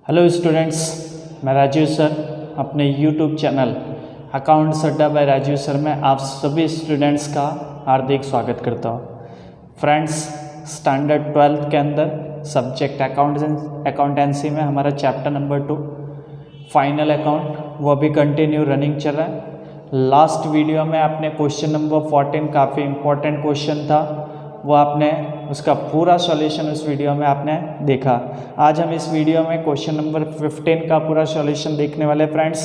Hello students, मैं Rajiv sir अपने YouTube channel accounts अड्डा बाय राजीव सर में आप सभी स्टूडेंट्स का हार्दिक स्वागत करता हूँ। फ्रेंड्स, स्टैंडर्ड 12th के अंदर सब्जेक्ट अकाउंटेंसी में हमारा चैप्टर नंबर 2 फाइनल अकाउंट वो भी कंटिन्यू रनिंग चल रहा है। लास्ट वीडियो में आपने क्वेश्चन नंबर 14 काफ़ी इम्पोर्टेंट क्वेश्चन था, वो आपने उसका पूरा सॉल्यूशन उस वीडियो में आपने देखा। आज हम इस वीडियो में क्वेश्चन नंबर 15 का पूरा सॉल्यूशन देखने वाले फ्रेंड्स।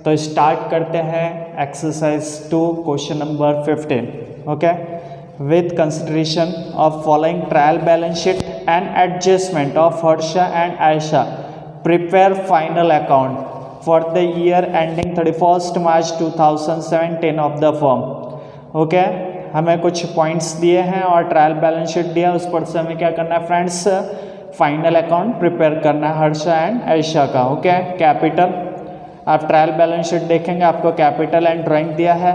तो स्टार्ट करते हैं exercise 2 question number 15। Okay, with consideration of following trial balance sheet and adjustment of Harsha and Ayesha prepare final account for the year ending 31 March 2017 of the firm. Okay, हमें कुछ points दिए हैं और ट्रायल बैलेंस शीट दिया, उस पर से हमें क्या करना है फ्रेंड्स, फाइनल अकाउंट प्रिपेयर करना है हर्षा एंड आयशा का। ओके, कैपिटल, आप ट्रायल बैलेंस शीट देखेंगे आपको कैपिटल एंड ड्राइंग दिया है।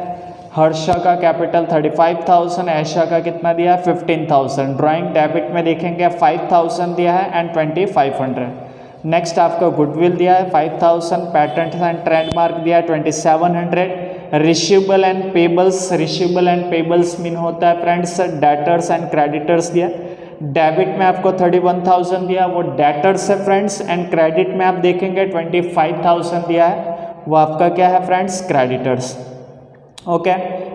हर्षा का कैपिटल 35,000, आयशा का कितना दिया है 15,000। ड्राइंग डेबिट में देखेंगे 5,000 दिया है एंड 2,500। नेक्स्ट आपको गुडविल दिया है 5,000, पैटेंट एंड ट्रेडमार्क दिया है 2,700। रिसीवेबल एंड पेबल्स मीन होता है फ्रेंड्स डेटर्स एंड क्रेडिटर्स दिया। डेबिट में आपको 31,000 दिया, वो डेटर्स है फ्रेंड्स, एंड क्रेडिट में आप देखेंगे 25,000 दिया है, वो आपका क्या है friends, creditors. Okay,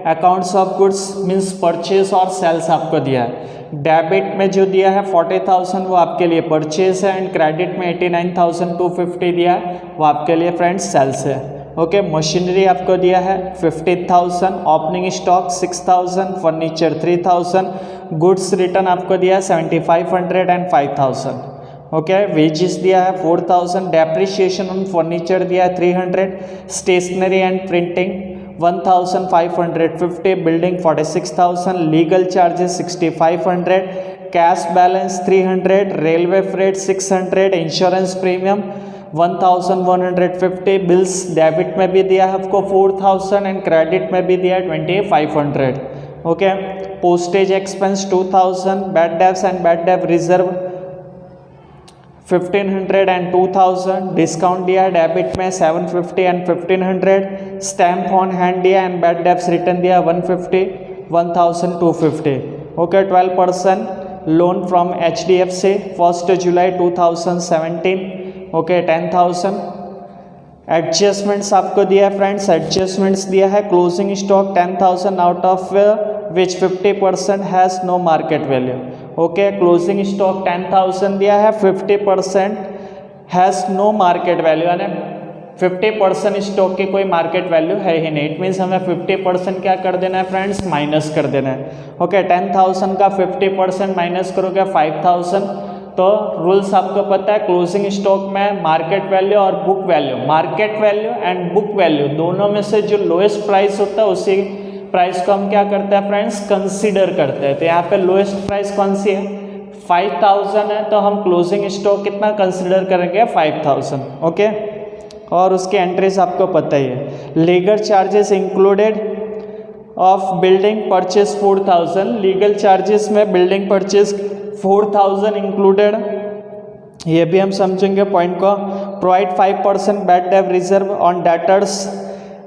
accounts of goods means purchase और सेल्स आपको दिया है। डेबिट में जो दिया है 40,000 वो आपके लिए परचेज है, एंड क्रेडिट में 89,250 दिया है, वो आपके लिए फ्रेंड्स सेल्स है। ओके, मशीनरी आपको दिया है 15,000, opening stock 6,000, furniture 3,000, goods return आपको दिया है 7,500 एंड 5,000। ओके, वेजेस दिया है 4,000, डेप्रिसिएशन ऑन फर्नीचर दिया है 300, stationery and printing 1,550, building 46,000, legal charges 6,500, cash balance 300, railway freight 600, insurance premium 1,150, bills debit में भी दिया है आपको 4,000 एंड क्रेडिट में भी दिया है 2,500। Okay, postage expense 2,000, bad debts and bad डेब्ट रिजर्व 1,500 एंड 2,000, डिस्काउंट दिया है डेबिट में 750 एंड 1,500, स्टैम्प ऑन हैंड दिया एंड बैड डेब्ट्स रिटर्न दिया 150, 1,250। Okay, 12% loan from HDFC 1 July 2017। Okay, 10,000। Adjustments आपको दिया है फ्रेंड्स, एडजस्टमेंट्स दिया है closing stock 10,000 out of which 50% has no market value. Okay, closing stock 10,000 दिया है, 50% हैज़ नो मार्केट वैल्यू, यानी 50% स्टॉक की कोई मार्केट वैल्यू है ही नहीं। इट मीन्स हमें 50% क्या कर देना है फ्रेंड्स, माइनस कर देना है। ओके, 10,000 का 50% माइनस करोगे 5,000। तो रूल्स आपको पता है, क्लोजिंग स्टॉक में मार्केट वैल्यू और book value, market value and book value दोनों में से जो लोएस्ट प्राइस होता है उसी प्राइस को हम क्या करते हैं फ्रेंड्स, कंसीडर करते हैं। तो यहाँ पे लोएस्ट प्राइस कौन सी है, 5,000 है, तो हम क्लोजिंग स्टॉक कितना कंसीडर करेंगे 5,000। ओके, और उसके एंट्रीज आपको पता ही है। Legal charges included of building purchase 4,000, legal charges में बिल्डिंग परचेज 4,000 इंक्लूडेड, ये भी हम समझेंगे पॉइंट को। प्रोवाइड 5% बैड डेब्ट रिजर्व ऑन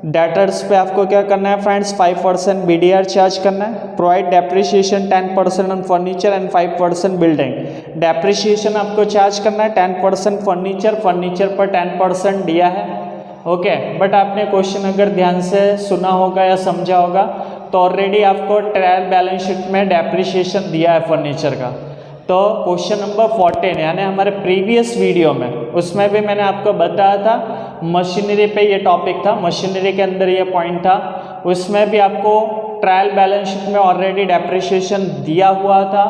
डेटर्स पे आपको क्या करना है फ्रेंड्स, 5% BDR चार्ज करना है। Provide depreciation 10% on furniture and 5% building, depreciation आपको चार्ज करना है 10% फर्नीचर पर 10% दिया है। ओके, बट आपने क्वेश्चन अगर ध्यान से सुना होगा या समझा होगा तो ऑलरेडी आपको ट्रायल बैलेंस शीट में डेप्रिसिएशन दिया है फर्नीचर का। तो क्वेश्चन नंबर 14 यानी हमारे प्रीवियस वीडियो में, उसमें भी मैंने आपको बताया था मशीनरी पे ये टॉपिक था, मशीनरी के अंदर ये पॉइंट था, उसमें भी आपको ट्रायल बैलेंस शीट में ऑलरेडी डेप्रिसिएशन दिया हुआ था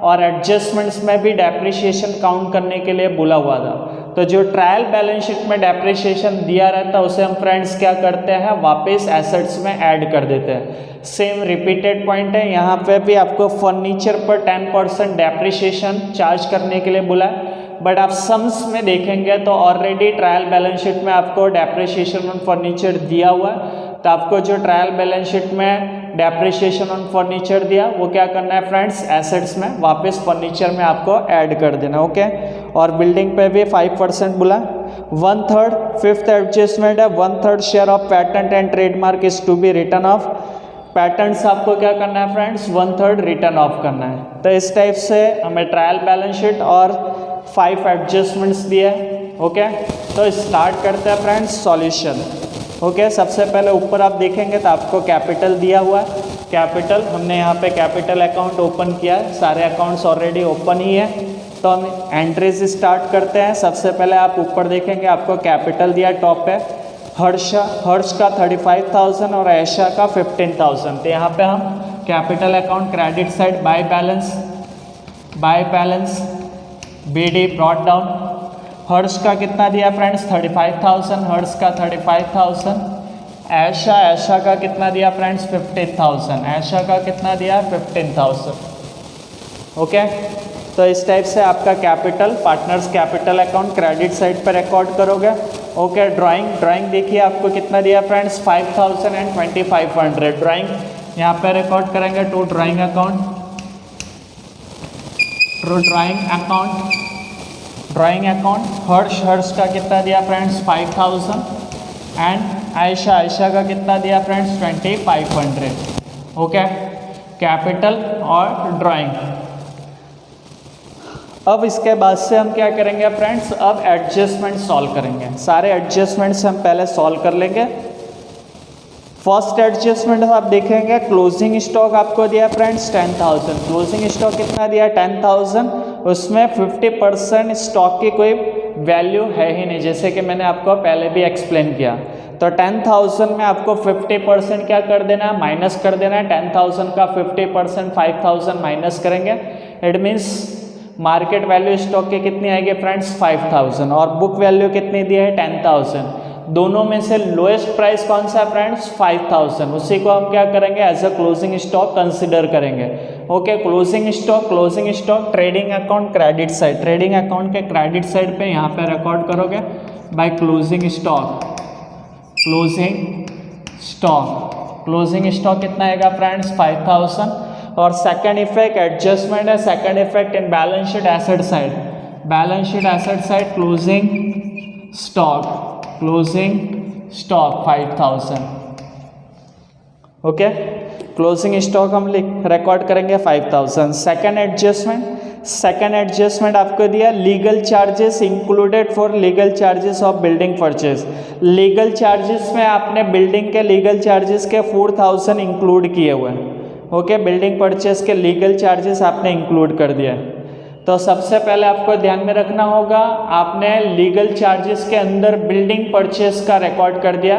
और एडजस्टमेंट्स में भी डेप्रिसिएशन काउंट करने के लिए बोला हुआ था। तो जो ट्रायल बैलेंस शीट में डेप्रिसिएशन दिया रहता है उसे हम फ्रेंड्स क्या करते हैं, वापस एसेट्स में ऐड कर देते हैं। सेम रिपीटेड पॉइंट है, यहाँ पे भी आपको फर्नीचर पर 10% डेप्रिसिएशन चार्ज करने के लिए बोला है, बट आप सम्स में देखेंगे तो ऑलरेडी ट्रायल बैलेंस शीट में आपको डेप्रिसिएशन ऑन फर्नीचर दिया हुआ है। तो आपको जो ट्रायल बैलेंस शीट में डेप्रिसिएशन ऑन फर्नीचर दिया वो क्या करना है फ्रेंड्स, एसेट्स में वापस फर्नीचर में आपको ऐड कर देना। ओके, और बिल्डिंग पे भी 5% बोला, 1/3 फिफ्थ एडजस्टमेंट है 1/3 share of patent and trademark is to be written off. Patents आपको क्या करना है फ्रेंड्स, 1/3 रिटर्न ऑफ करना है। तो इस टाइप से हमें ट्रायल बैलेंस शीट और 5 एडजस्टमेंट्स दिए। ओके, तो स्टार्ट करते हैं फ्रेंड्स सॉल्यूशन। ओके, सबसे पहले ऊपर आप देखेंगे तो आपको कैपिटल दिया हुआ है। कैपिटल हमने यहाँ पे कैपिटल अकाउंट ओपन किया है, सारे अकाउंट्स ऑलरेडी ओपन ही है। तो हम एंट्रीज स्टार्ट करते हैं। सबसे पहले आप ऊपर देखेंगे आपको कैपिटल दिया टॉप पे, हर्ष का 35,000 और ऐशा का 15,000। तो यहाँ पे हम capital account credit side by balance BD brought down. Harsh का कितना दिया फ्रेंड्स 35,000, हर्ष का 35,000। ऐशा का कितना दिया फ्रेंड्स 15,000, ऐशा का कितना दिया 15,000। ओके, तो इस टाइप से आपका capital partners capital account credit side पर रिकॉर्ड करोगे। ओके, ड्राइंग देखिए आपको कितना दिया फ्रेंड्स 5,000 एंड 2,500। ड्राइंग यहाँ पे रिकॉर्ड करेंगे टू ड्राइंग अकाउंट। हर्ष का कितना दिया फ्रेंड्स 5,000 एंड आयशा का कितना दिया फ्रेंड्स 2,500। ओके, कैपिटल और ड्राइंग। अब इसके बाद से हम क्या करेंगे फ्रेंड्स, अब एडजस्टमेंट सॉल्व करेंगे। सारे एडजस्टमेंट्स हम पहले सॉल्व कर लेंगे। फर्स्ट एडजस्टमेंट आप देखेंगे क्लोजिंग स्टॉक आपको दिया फ्रेंड्स 10,000। क्लोजिंग स्टॉक कितना दिया 10,000, उसमें 50% स्टॉक की कोई वैल्यू है ही नहीं, जैसे कि मैंने आपको पहले भी एक्सप्लेन किया। तो 10,000 में आपको 50% क्या कर देना है, माइनस कर देना है। 10,000 का 50% 5,000 माइनस करेंगे, it means market value stock की कितनी आएगी फ्रेंड्स 5,000 और बुक वैल्यू कितनी दी है 10,000। दोनों में से लोएस्ट प्राइस कौन सा है फ्रेंड्स 5,000, उसी को हम क्या करेंगे as a closing stock consider करेंगे। Okay, closing stock trading account credit side, trading account के क्रेडिट साइड पे यहाँ पे रिकॉर्ड करोगे बाय क्लोजिंग स्टॉक कितना आएगा फ्रेंड्स 5,000। और सेकंड इफेक्ट एडजस्टमेंट है, second effect in balance sheet asset side closing stock 5,000। Okay, closing stock हम रिकॉर्ड करेंगे 5,000। सेकंड एडजस्टमेंट आपको दिया legal charges included for legal charges of building purchase. Legal charges में आपने बिल्डिंग के legal charges के 4,000 include किए हुए हैं। ओके, बिल्डिंग परचेज के लीगल चार्जेस आपने इंक्लूड कर दिया। तो सबसे पहले आपको ध्यान में रखना होगा, आपने लीगल चार्जेस के अंदर बिल्डिंग परचेज का रिकॉर्ड कर दिया,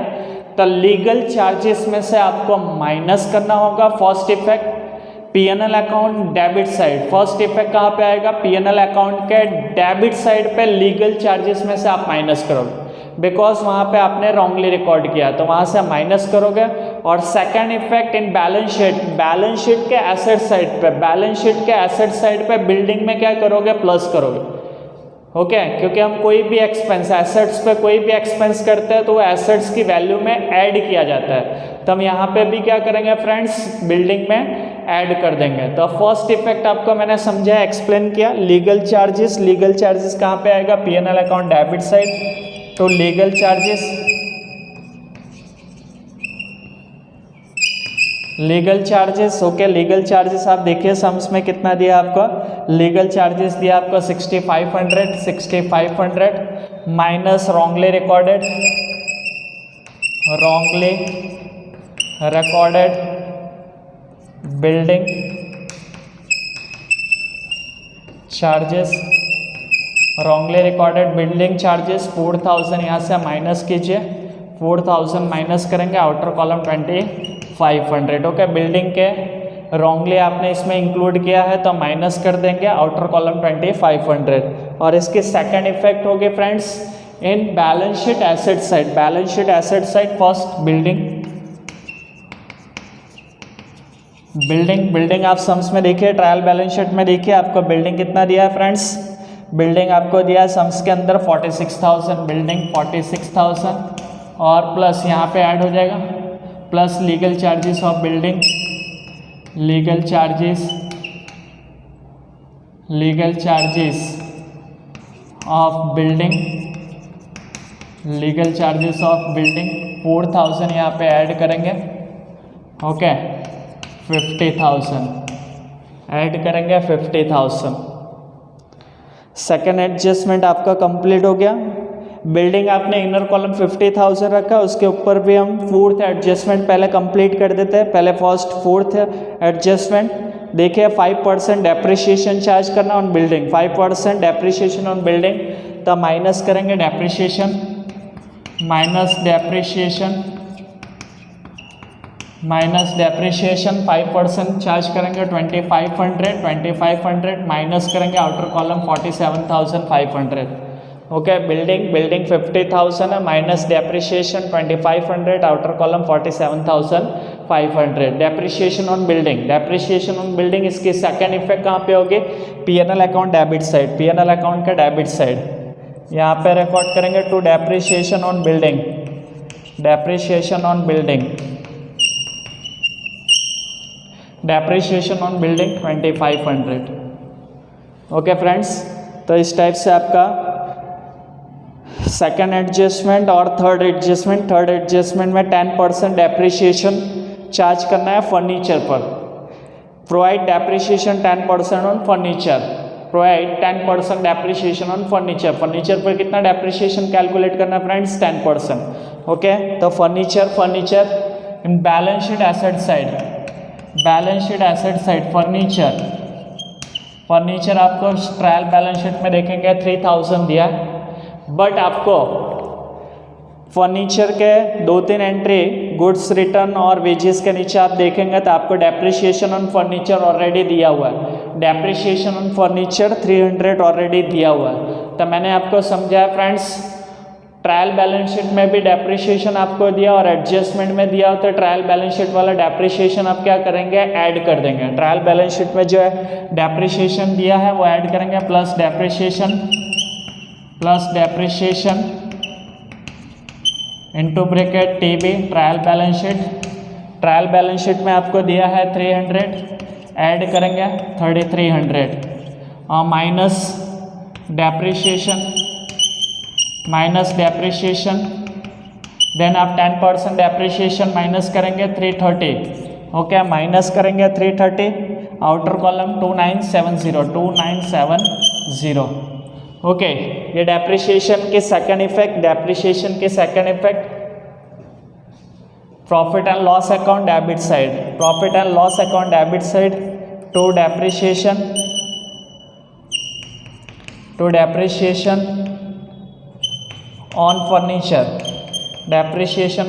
तो लीगल चार्जेस में से आपको माइनस करना होगा। First effect P&L account debit side, first effect कहाँ पे आएगा P&L अकाउंट के डेबिट साइड पे लीगल चार्जेस में से आप माइनस करोगे, बिकॉज वहाँ पे आपने रॉन्गली रिकॉर्ड किया, तो वहाँ से माइनस करोगे। और second effect in balance sheet के एसेट साइड पे बिल्डिंग में क्या करोगे प्लस करोगे। ओके, क्योंकि हम कोई भी एक्सपेंस एसेट्स पे कोई भी एक्सपेंस करते हैं तो वो एसेट्स की वैल्यू में ऐड किया जाता है, तो हम यहाँ पे भी क्या करेंगे फ्रेंड्स बिल्डिंग में ऐड कर देंगे। तो फर्स्ट इफेक्ट आपको मैंने समझा एक्सप्लेन किया, लीगल चार्जेस कहाँ पे आएगा P&L अकाउंट डेबिट साइड, तो legal charges okay, legal charges आप देखिए सम्स में कितना दिया आपको, लीगल चार्जेस दिया आपको 6,500 minus wrongly recorded building charges, wrongly recorded building charges 4,000 यहाँ से माइनस कीजिए, 4,000 माइनस करेंगे, आउटर कॉलम 2,500। ओके, बिल्डिंग के रॉन्गली आपने इसमें इंक्लूड किया है तो माइनस कर देंगे, आउटर कॉलम 2,500। और इसकी सेकंड इफेक्ट होगी friends in balance sheet asset side, first building आप सम्स में देखिए, ट्रायल बैलेंस शीट में देखिए आपको बिल्डिंग कितना दिया है फ्रेंड्स, बिल्डिंग आपको दिया है सम्स के अंदर 46,000, बिल्डिंग 46,000 और प्लस यहाँ पे ऐड हो जाएगा plus legal charges of building, legal charges of building legal charges of building 4000 यहाँ पे ऐड करेंगे, ओके 50,000 ऐड करेंगे 50,000। सेकेंड एडजस्टमेंट आपका कंप्लीट हो गया। बिल्डिंग आपने इनर कॉलम 50,000 रखा, उसके ऊपर भी हम फोर्थ एडजस्टमेंट पहले कंप्लीट कर देते हैं। पहले फर्स्ट फोर्थ एडजस्टमेंट देखिए, 5% डेप्रिसिएशन चार्ज करना on building, 5% depreciation on building, तब माइनस करेंगे डेप्रिसिएशन, माइनस डेप्रिसिएशन 5% चार्ज करेंगे 2500 माइनस करेंगे आउटर कॉलम 47,500। ओके, बिल्डिंग 50,000 है, minus depreciation 2500, outer column 47,500। Depreciation on building इसकी सेकेंड इफेक्ट कहाँ पे होगी? PNL account debit side, PNL account का डेबिट साइड यहाँ पे रिकॉर्ड करेंगे to depreciation on building, depreciation on building 2500। Okay friends, तो इस टाइप से आपका सेकेंड एडजस्टमेंट और थर्ड एडजस्टमेंट में 10% डेप्रिसिएशन चार्ज करना है फर्नीचर पर। Provide depreciation 10% on furniture, provide 10% depreciation on furniture. Furniture पर कितना डेप्रिसिएशन कैलकुलेट करना है फ्रेंड्स? 10%। ओके, तो furniture in balance sheet asset side, furniture आपको ट्रायल बैलेंस शीट में देखेंगे 3000 दिया, बट आपको फर्नीचर के 2-3 एंट्री गुड्स रिटर्न और वेजेस के नीचे आप देखेंगे तो आपको डेप्रिसिएशन ऑन फर्नीचर ऑलरेडी दिया हुआ है, डेप्रिसिएशन ऑन फर्नीचर 300 ऑलरेडी दिया हुआ है। तो मैंने आपको समझाया फ्रेंड्स, ट्रायल बैलेंस शीट में भी डेप्रिसिएशन आपको दिया और एडजस्टमेंट में दिया हो, तो ट्रायल बैलेंस शीट वाला डेप्रिसिएशन आप क्या करेंगे? ऐड कर देंगे। ट्रायल बैलेंस शीट में जो है डेप्रिसिएशन दिया है वो ऐड करेंगे, plus depreciation into bracket TB trial balance sheet में आपको दिया है 300, ऐड करेंगे 3300 और माइनस डेप्रिसिएशन, देन आप 10% डेप्रिसिएशन माइनस करेंगे 330। ओके, माइनस करेंगे 330, आउटर कॉलम 2970। ओके, ये डेप्रिसिएशन की second effect, profit and loss account debit side, to depreciation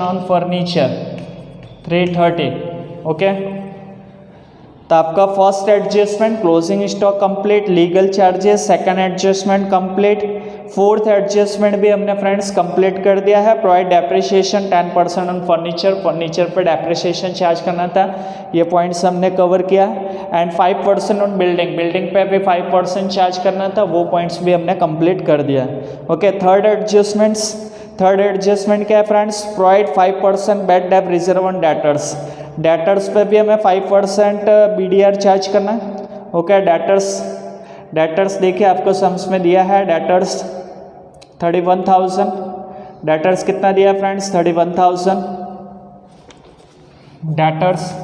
on furniture 330। Okay, तो आपका first adjustment closing stock complete, legal charges, second adjustment complete, fourth adjustment भी हमने friends complete कर दिया है। Provide depreciation 10% on furniture पे depreciation charge करना था, ये पॉइंट्स हमने कवर किया। एंड 5% ऑन बिल्डिंग पे भी 5% चार्ज करना था, वो पॉइंट्स भी हमने कंप्लीट कर दिया। ओके, थर्ड एडजस्टमेंट क्या है friends? Provide 5% bad debt reserve on debtors पे भी हमें 5% BDR चार्ज करना है। ओके, डेटर्स देखिए आपको सम्स में दिया है, डेटर्स 31,000, डेटर्स कितना दिया फ्रेंड्स? 31,000 debtors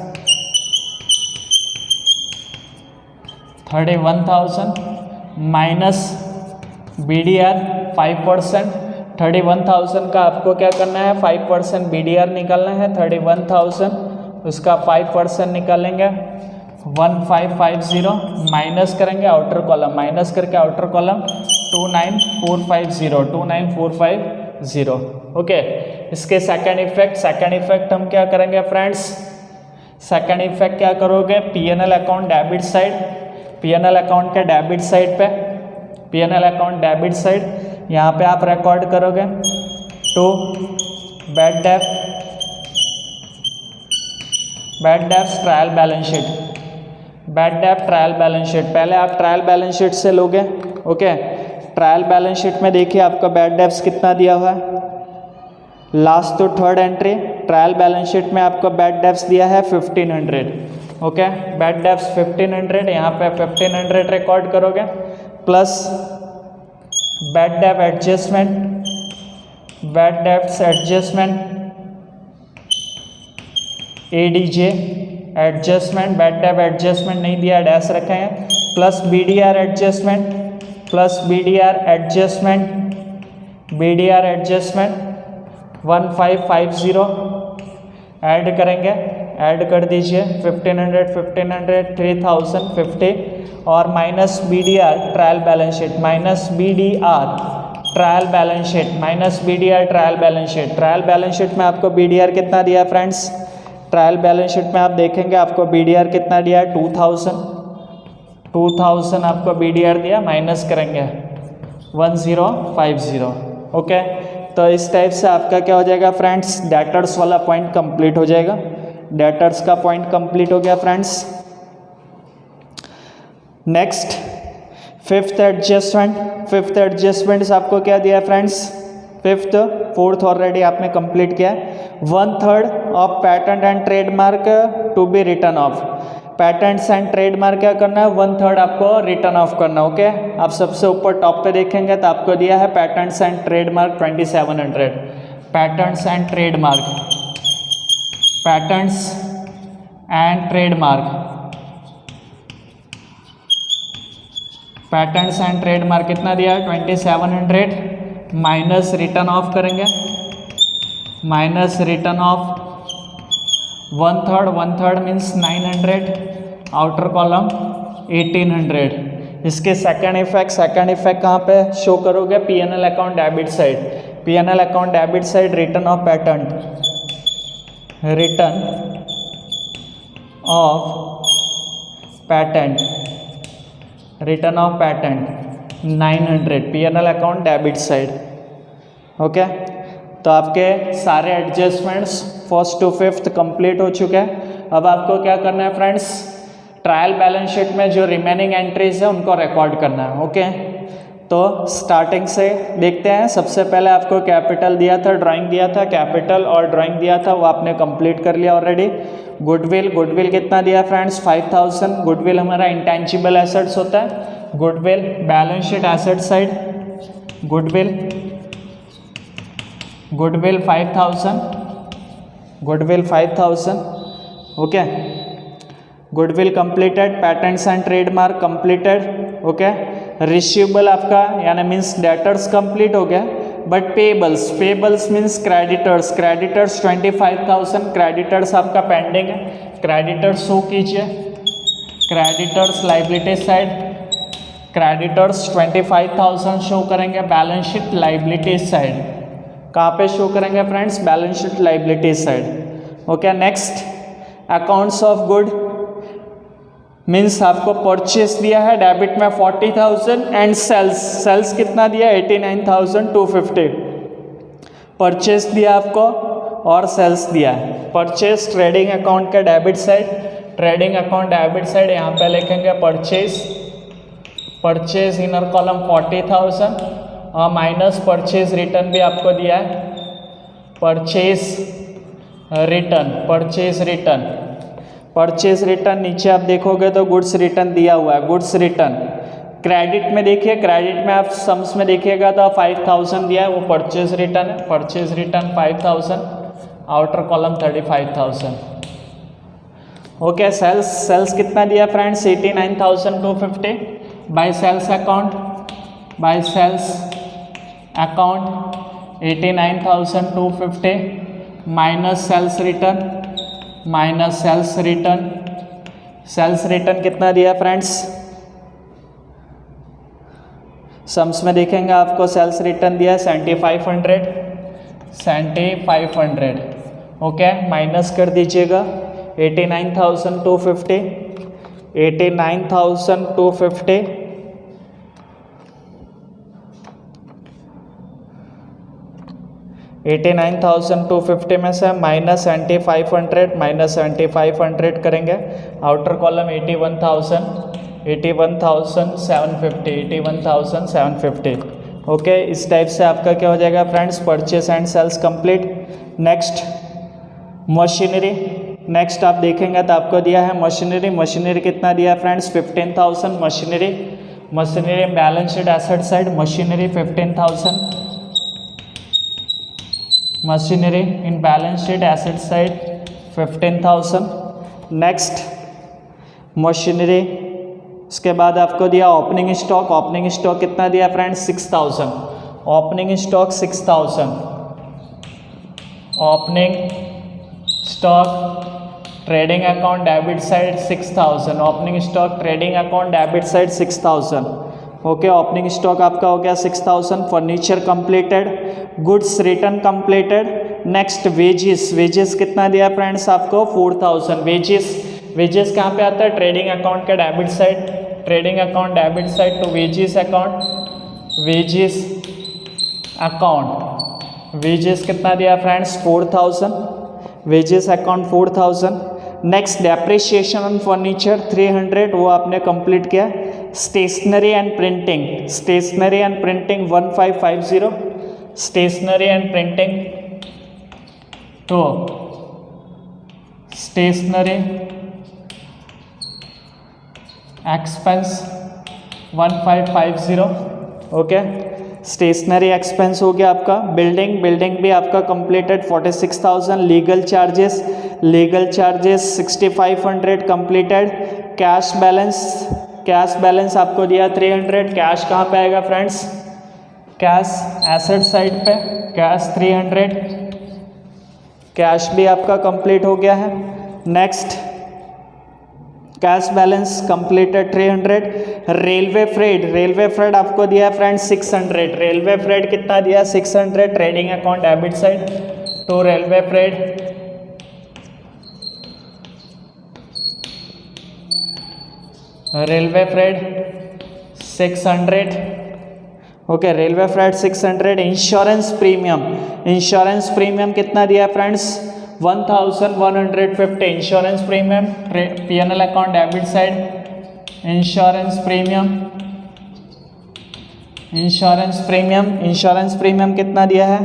31,000 minus BDR 5%। 31,000 का आपको क्या करना है? 5% BDR निकालना है। 31,000 उसका 5% निकालेंगे 1550, माइनस करेंगे आउटर कॉलम, 29450। ओके, इसके सेकंड इफेक्ट हम क्या करेंगे फ्रेंड्स? सेकंड इफेक्ट क्या करोगे? PNL account debit side, PNL account के डेबिट साइड यहाँ पे आप रिकॉर्ड करोगे to bad debts trial balance sheet, पहले आप ट्रायल बैलेंस शीट से लोगे। ओके, ट्रायल बैलेंस शीट में देखिए आपका बैड डेब्ट्स कितना दिया हुआ है, last to third entry. Trial balance sheet में आपको बैड डेब्ट्स दिया है 1500। ओके, बैड डेब्ट्स 1500, यहाँ पे 1500 रिकॉर्ड करोगे, प्लस बैड डेब्ट bad debts adjustment ADJ adjustment, bad डेब adjustment नहीं दिया, डैश रखे हैं, plus BDR adjustment, plus BDR adjustment, BDR adjustment 1550 add करेंगे, ऐड कर दीजिए 1500 1500 3050 और minus BDR trial balance sheet, minus BDR trial balance sheet, minus BDR trial balance sheet. Trial balance sheet में आपको BDR कितना दिया फ्रेंड्स? ट्रायल बैलेंस शीट में आप देखेंगे आपको BDR कितना दिया है? 2000 आपको BDR दिया, माइनस करेंगे 1050। ओके, तो इस टाइप से आपका क्या हो जाएगा फ्रेंड्स? डेटर्स वाला पॉइंट कंप्लीट हो जाएगा। डेटर्स का पॉइंट कंप्लीट हो गया फ्रेंड्स। नेक्स्ट फिफ्थ एडजस्टमेंट आपको क्या दिया फ्रेंड्स? फिफ्थ, फोर्थ ऑलरेडी आपने कंप्लीट किया है। 1/3 of patent and trademark to be written off. Patents and trademark क्या करना है? 1/3 आपको रिटर्न ऑफ करना। ओके, आप सबसे ऊपर टॉप पे देखेंगे तो आपको दिया है patents and trademark 2700। Patents and trademark, patents and trademark, patents and trademark कितना दिया है? 2700 माइनस रिटर्न ऑफ करेंगे, minus return of 1/3 means 900, outer column 1800। इसके सेकंड इफेक्ट कहाँ पे शो करोगे? P&L account debit side, P&L account debit side return of patent, return of patent, return of patent 900, P&L account debit side. Okay, तो आपके सारे adjustments first to fifth complete हो चुके हैं। अब आपको क्या करना है फ्रेंड्स? ट्रायल बैलेंस शीट में जो रिमेनिंग एंट्रीज है उनको रिकॉर्ड करना है। ओके, तो स्टार्टिंग से देखते हैं। सबसे पहले आपको कैपिटल दिया था, ड्राइंग दिया था, कैपिटल और ड्राइंग दिया था, वो आपने कंप्लीट कर लिया ऑलरेडी। गुडविल कितना दिया फ्रेंड्स? 5000। गुडविल हमारा इंटेंजिबल एसेट्स होता है। Goodwill balance sheet asset side, goodwill 5000, goodwill 5000। Okay, goodwill completed, patents and trademark completed. Okay, receivable आपका यानी मीन्स डेटर्स कंप्लीट हो गया, but payables means creditors 25,000, creditors आपका पेंडिंग है। क्रेडिटर्स शो कीजिए, creditors liability side, creditors 25,000 show करेंगे। Balance sheet liability side कहाँ पे शो करेंगे friends? Balance sheet liability side. Okay, next accounts of good means आपको परचेस दिया है डेबिट में 40,000 एंड सेल्स कितना दिया? 89,250 परचेस दिया आपको और सेल्स दिया है। परचेस ट्रेडिंग अकाउंट का debit side, trading account debit side यहाँ पे लिखेंगे परचेस इनर कॉलम 40,000 और माइनस परचेज रिटर्न भी आपको दिया है, परचेज रिटर्न नीचे आप देखोगे तो गुड्स रिटर्न दिया हुआ है। गुड्स रिटर्न क्रेडिट में देखिए, क्रेडिट में आप सम्स में देखिएगा तो 5,000 दिया है, वो परचेज रिटर्न है। Purchase return 5,000, outer column 35,000। Okay, sales कितना दिया friends? 89,250 by sales account 89,250 minus sales return कितना दिया फ्रेंड्स? सम्स में देखेंगे आपको सेल्स रिटर्न दिया है 7,500। ओके, माइनस कर दीजिएगा 89,250 89,250 में से माइनस 7,500 करेंगे। Outer column 81,750। ओके, इस टाइप से आपका क्या हो जाएगा friends? Purchase and sales complete. Next machinery, next आप देखेंगे तो आपको दिया है मशीनरी कितना दिया है friends? 15,000 machinery balance sheet asset side, machinery 15,000 machinery in balance sheet asset side 15,000। Next machinery, उसके बाद आपको दिया ओपनिंग स्टॉक। ओपनिंग स्टॉक कितना दिया friends? 6,000। Opening stock 6,000। Opening stock trading account debit side 6,000। Opening stock trading account debit side 6,000। Okay, opening stock आपका हो गया 6,000। Furniture completed, goods return completed. Next wages, wages कितना दिया फ्रेंड्स आपको? 4,000। Wages कहाँ पे आता है? ट्रेडिंग अकाउंट के debit side, trading account debit side to wages account, wages account. Wages कितना दिया friends? 4,000। Wages account 4,000। Next depreciation on furniture 300, वो आपने कंप्लीट किया। Stationery and printing, stationery and printing 1550। Stationery and printing तो stationery expense 1550। Okay, stationery expense हो गया आपका। Building भी आपका completed 46,000। Legal charges 6,500 completed. Cash balance आपको दिया 300। कैश कहाँ पे आएगा फ्रेंड्स? कैश एसेट साइड पे, कैश 300। कैश भी आपका कंप्लीट हो गया है। Next cash balance completed 300। Railway freight आपको दिया फ्रेंड्स 600। रेलवे फ्रेड कितना दिया? 600। ट्रेडिंग अकाउंट डेबिट साइड तो railway freight railway freight 600। Okay, railway freight 600। Insurance premium कितना दिया friends? 1,150। Insurance premium P&L account debit side, insurance premium कितना दिया है?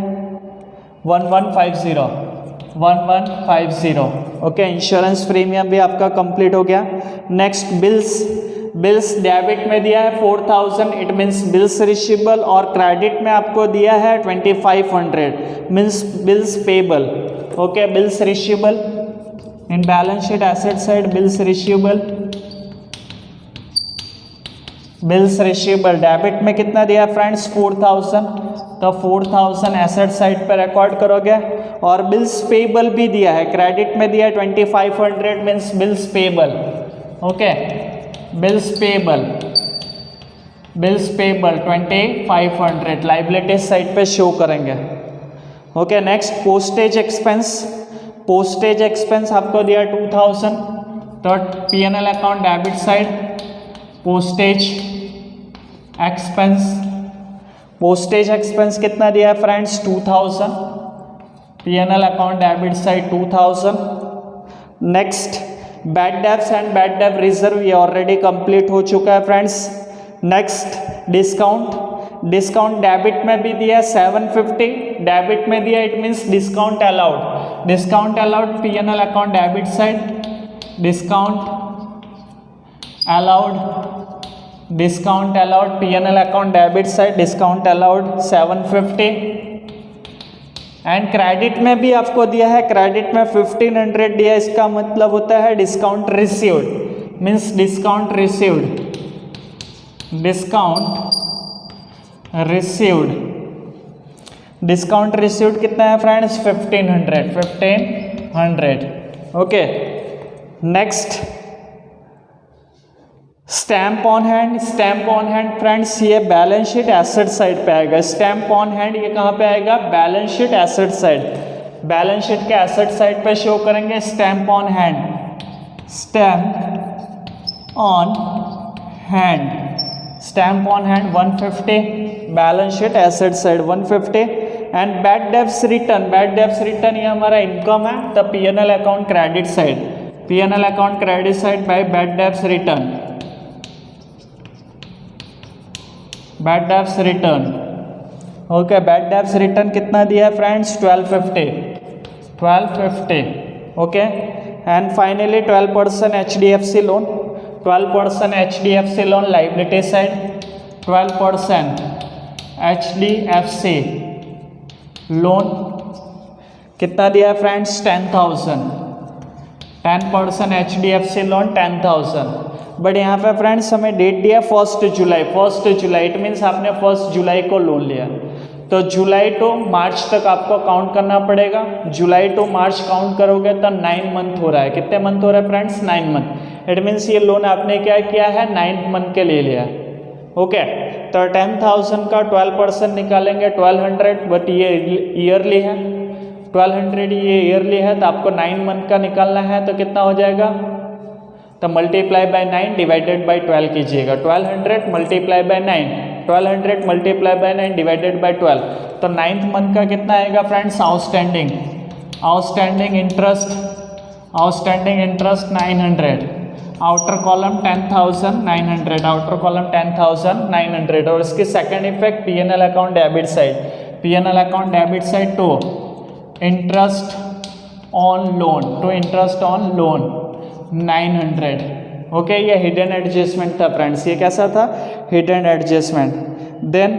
1150। ओके, इंश्योरेंस प्रीमियम भी आपका कंप्लीट हो गया। नेक्स्ट बिल्स डेबिट में दिया है 4,000, इट मीन्स बिल्स रिसीवेबल, और क्रेडिट में आपको दिया है 2,500 means bills payable. Okay, bills receivable in balance sheet asset side, bills receivable debit में कितना दिया फ्रेंड्स? 4,000। तो 4,000 एसेट साइड पर रिकॉर्ड करोगे। और बिल्स पेबल भी दिया है, क्रेडिट में दिया है 2,500 means bills payable. Okay, bills payable 2,500 liability side पे शो करेंगे। ओके, नेक्स्ट पोस्टेज एक्सपेंस आपको दिया 2,000। तो P&L account debit side postage expense कितना दिया है friends? 2,000। P&L account debit side 2,000। Next bad debts and bad डेब्ट रिजर्व, ये ऑलरेडी कंप्लीट हो चुका है फ्रेंड्स। नेक्स्ट डिस्काउंट डेबिट में भी दिया 750। डेबिट में दिया, it means discount allowed P&L account debit side, discount allowed P&L account debit side, discount allowed 750। And credit में भी आपको दिया है, क्रेडिट में 1,500 दिया, इसका मतलब होता है discount received means discount received कितना है friends? 1,500। Okay, next stamp on hand friends, ये बैलेंस शीट एसेट साइड पे आएगा। स्टैम्प ऑन हैंड ये कहाँ पे आएगा? Balance sheet asset side, balance sheet के एसेट साइड पे शो करेंगे। Stamp on hand 150, balance sheet asset side 150। And bad debts return ये हमारा इनकम है, तो P&L account credit side by bad debts return, okay, bad debts return कितना दिया है friends? 1250। Okay, and finally 12% HDFC loan liability side, 12% HDFC loan कितना दिया है फ्रेंड्स? 10,000। 10% HDFC loan 10,000। बट यहाँ पे फ्रेंड्स हमें डेट दिया 1 जुलाई। 1 जुलाई इट मीन्स आपने 1 जुलाई को लोन लिया, तो जुलाई टू मार्च तक आपको काउंट करना पड़ेगा। जुलाई टू मार्च काउंट करोगे तो 9 मंथ हो रहा है। कितने मंथ हो रहा है फ्रेंड्स? 9 मंथ। इट मीन्स ये लोन आपने क्या किया है? 9 मंथ के लिए लिया। ओके, तो 10,000 का 12% निकालेंगे 1200, बट ये ईयरली है। 1200 ये ईयरली है, तो आपको 9 मंथ का निकालना है, तो कितना हो जाएगा? तो मल्टीप्लाई बाय 9 डिवाइडेड बाय 12 कीजिएगा। 1200 multiply by 9, 1200 multiply by 9 divided by 12, तो 9th मंथ का कितना आएगा friends? Outstanding interest 900, outer column 10,900, outer column 10,900। और इसकी second effect P&L account debit side, P&L account debit side to interest on loan 900। Okay, ये hidden adjustment था friends. ये कैसा था? Hidden adjustment. देन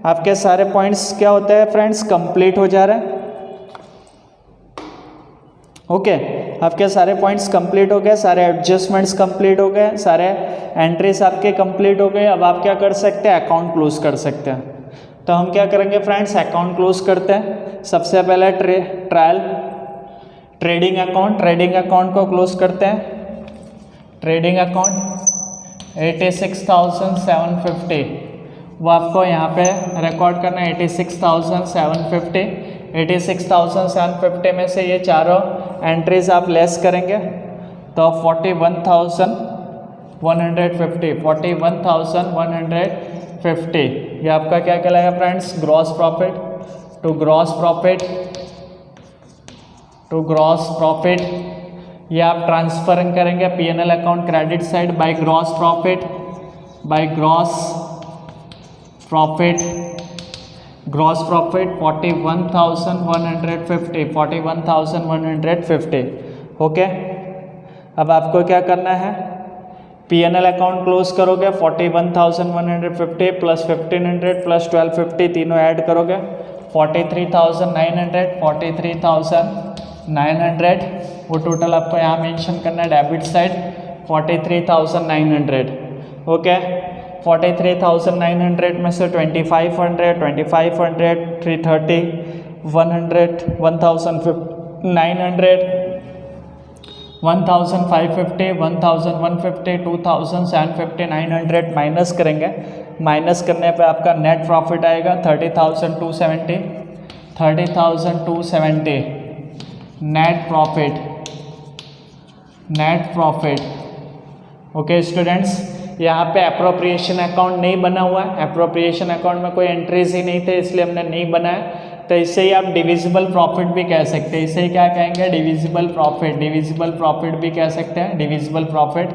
आपके सारे पॉइंट्स क्या होते हैं फ्रेंड्स? कंप्लीट हो जा रहे हैं। ओके, आपके सारे पॉइंट्स कंप्लीट हो गए, सारे एडजस्टमेंट्स कंप्लीट हो गए, सारे एंट्रीज आपके कंप्लीट हो गए। अब आप क्या कर सकते हैं? अकाउंट क्लोज कर सकते हैं। तो हम क्या करेंगे फ्रेंड्स? अकाउंट क्लोज करते हैं। सबसे पहले ट्रेडिंग अकाउंट को क्लोज करते हैं। ट्रेडिंग अकाउंट 86,750, वो आपको यहाँ पे रिकॉर्ड करना है। 86,750, 86,750 में से ये चारों एंट्रीज आप लेस करेंगे तो 41,150, 41,150 ये आपका क्या कहलाएगा friends? Gross profit. To gross profit ये आप ट्रांसफर करेंगे P&L account credit side by gross profit, gross profit 41,150। Okay, अब आपको क्या करना है? P&L अकाउंट क्लोज करोगे 41,150 प्लस 1,500 प्लस 1,250 तीनों ऐड करोगे 43,900। वो टोटल आपको यहाँ मेंशन करना है डेबिट साइड 43,900। ओके, 43,900 में से 2,500, 330, 100, 1,900, 1,550, 1,150, 2,750, 900 माइनस करेंगे। माइनस करने पे आपका नेट प्रॉफिट आएगा 30,270, 30,270 नेट प्रॉफिट। ओके स्टूडेंट्स, यहाँ पे अप्रोप्रिएशन अकाउंट नहीं बना हुआ है। अप्रोप्रिएशन अकाउंट में कोई एंट्रीज ही नहीं थे, इसलिए हमने नहीं बनाया। तो इसे ही आप डिविजिबल प्रॉफिट भी कह सकते हैं। इसे ही क्या कहेंगे? डिविजिबल प्रॉफिट भी कह सकते हैं, डिविजिबल प्रॉफिट।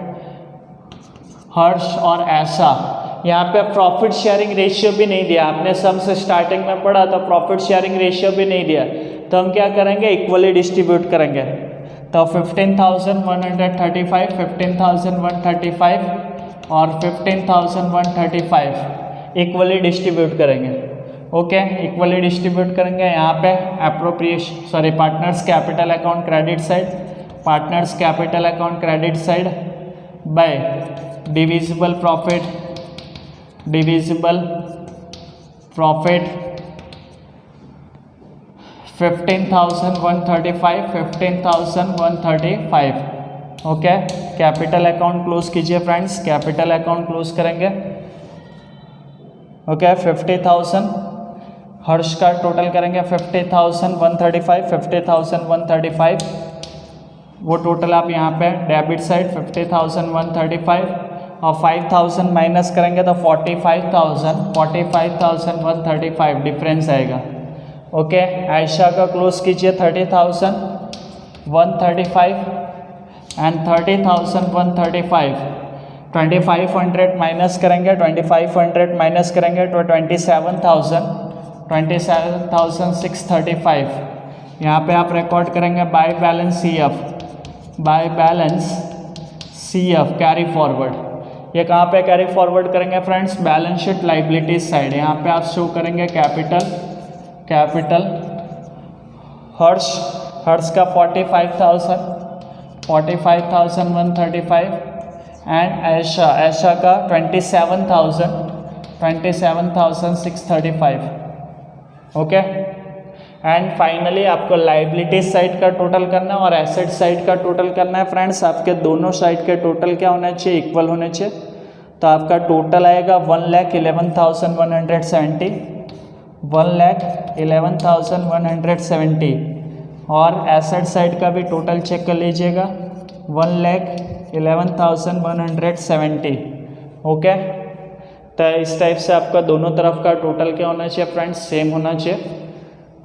हर्ष और ऐसा, यहाँ पे प्रॉफिट शेयरिंग रेशियो भी नहीं दिया। आपने सम्स स्टार्टिंग में पढ़ा तो प्रॉफिट शेयरिंग रेशियो भी नहीं दिया, तो हम क्या करेंगे? इक्वली डिस्ट्रीब्यूट करेंगे। तो 15,135, 15,135 और 15,135 इक्वली डिस्ट्रीब्यूट करेंगे। ओके, इक्वली डिस्ट्रीब्यूट करेंगे। यहाँ पे partners capital account credit side bye divisible profit 15,135। Okay, capital account close कीजिए फ्रेंड्स। कैपिटल अकाउंट क्लोज करेंगे। ओके, 50,000 हर्ष का टोटल करेंगे 50,135, 50,135 वो टोटल आप यहाँ पे डेबिट साइड 50,135 और 5,000 माइनस करेंगे तो 45,135 डिफरेंस आएगा। ओके, आयशा का क्लोज कीजिए 30,135 एंड 30,135। 2,500 माइनस करेंगे, 2,500 माइनस करेंगे तो 27,635। यहाँ पे आप रिकॉर्ड करेंगे by balance CF carry forward. ये कहाँ पे कैरी फॉरवर्ड करेंगे friends? Balance sheet liabilities side. यहाँ पे आप शो करेंगे कैपिटल हर्ष का 45,135 एंड ऐशा का 27,635. ओके. एंड फाइनली आपको लाइबिलिटीज साइड का टोटल करना है और एसेट साइड का टोटल करना है फ्रेंड्स. आपके दोनों साइड के टोटल क्या होना चाहिए, इक्वल होने चाहिए. तो आपका टोटल आएगा 1,11,170, 1,11,170. और एसेट साइड का भी टोटल चेक कर लीजिएगा, 1,11,170. ओके. तो इस टाइप से आपका दोनों तरफ का टोटल क्या होना चाहिए फ्रेंड्स, सेम होना चाहिए.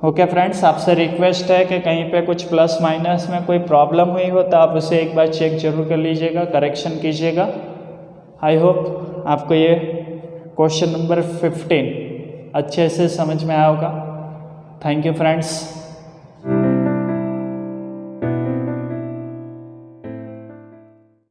ओके फ्रेंड्स, आपसे रिक्वेस्ट है कि कहीं पे कुछ प्लस माइनस में कोई प्रॉब्लम हुई हो तो आप उसे एक बार चेक जरूर कर लीजिएगा, करेक्शन कीजिएगा. आई होप आपको ये क्वेश्चन नंबर 15 अच्छे से समझ में आया होगा. Thank you friends.